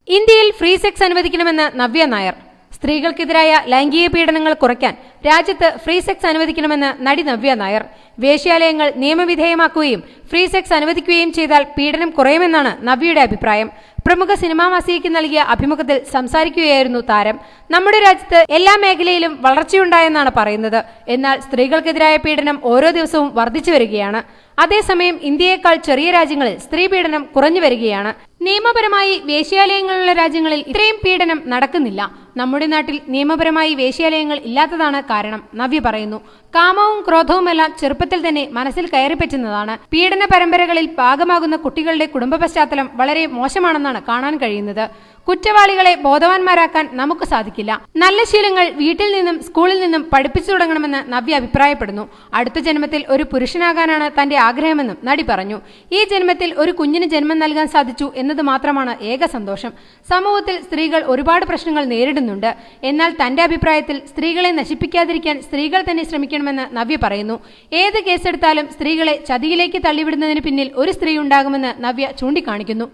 ഇന്ത്യയിൽ free sex അനുവദിക്കണമെന്ന് നവ്യ നായർ. സ്ത്രീകൾക്കെതിരായ ലൈംഗിക പീഡനങ്ങൾ കുറയ്ക്കാൻ രാജ്യത്ത് ഫ്രീ സെക്സ് അനുവദിക്കണമെന്ന് നടി നവ്യ നായർ. വേശ്യാലയങ്ങൾ നിയമവിധേയമാക്കുകയും ഫ്രീ സെക്സ് അനുവദിക്കുകയും ചെയ്താൽ പീഡനം കുറയുമെന്നാണ് നവ്യയുടെ അഭിപ്രായം. പ്രമുഖ സിനിമാ മാസികയ്ക്ക് നൽകിയ അഭിമുഖത്തിൽ സംസാരിക്കുകയായിരുന്നു താരം. നമ്മുടെ രാജ്യത്ത് എല്ലാ മേഖലയിലും വളർച്ചയുണ്ടായെന്നാണ് പറയുന്നത്. എന്നാൽ സ്ത്രീകൾക്കെതിരായ പീഡനം ഓരോ ദിവസവും വർദ്ധിച്ചു വരികയാണ്. അതേസമയം ഇന്ത്യയേക്കാൾ ചെറിയ രാജ്യങ്ങളിൽ സ്ത്രീ പീഡനം കുറഞ്ഞു വരികയാണ്. നിയമപരമായി വേശ്യാലയങ്ങളുള്ള രാജ്യങ്ങളിൽ ഇത്രയും പീഡനം നടക്കുന്നില്ല. നമ്മുടെ നാട്ടിൽ നിയമപരമായി വേശ്യാലയങ്ങൾ ഇല്ലാത്തതാണ് കാരണം, നവ്യ പറയുന്നു. കാമവും ക്രോധവുമെല്ലാം ചെറുപ്പത്തിൽ തന്നെ മനസ്സിൽ കയറിപ്പറ്റുന്നതാണ്. പീഡന പരമ്പരകളിൽ ഭാഗമാകുന്ന കുട്ടികളുടെ കുടുംബ പശ്ചാത്തലം വളരെ മോശമാണെന്നാണ് കാണാൻ കഴിയുന്നത്. കുറ്റവാളികളെ ബോധവാന്മാരാക്കാൻ നമുക്ക് സാധിക്കില്ല. നല്ല ശീലങ്ങൾ വീട്ടിൽ നിന്നും സ്കൂളിൽ നിന്നും പഠിപ്പിച്ചു തുടങ്ങണമെന്ന് നവ്യ അഭിപ്രായപ്പെടുന്നു. അടുത്ത ജന്മത്തിൽ ഒരു പുരുഷനാകാനാണ് തന്റെ ആഗ്രഹമെന്നും നടി പറഞ്ഞു. ഈ ജന്മത്തിൽ ഒരു കുഞ്ഞിന് ജന്മം നൽകാൻ സാധിച്ചു എന്നത് മാത്രമാണ് ഏക സന്തോഷം. സമൂഹത്തിൽ സ്ത്രീകൾ ഒരുപാട് പ്രശ്നങ്ങൾ നേരിടുന്നുണ്ട്. എന്നാൽ തന്റെ അഭിപ്രായത്തിൽ സ്ത്രീകളെ നശിപ്പിക്കാതിരിക്കാൻ സ്ത്രീകൾ തന്നെ ശ്രമിക്കണമെന്ന് നവ്യ പറയുന്നു. ഏത് കേസെടുത്താലും സ്ത്രീകളെ ചതിയിലേക്ക് തള്ളിവിടുന്നതിന് പിന്നിൽ ഒരു സ്ത്രീ ഉണ്ടാകുമെന്ന് നവ്യ ചൂണ്ടിക്കാണിക്കുന്നു.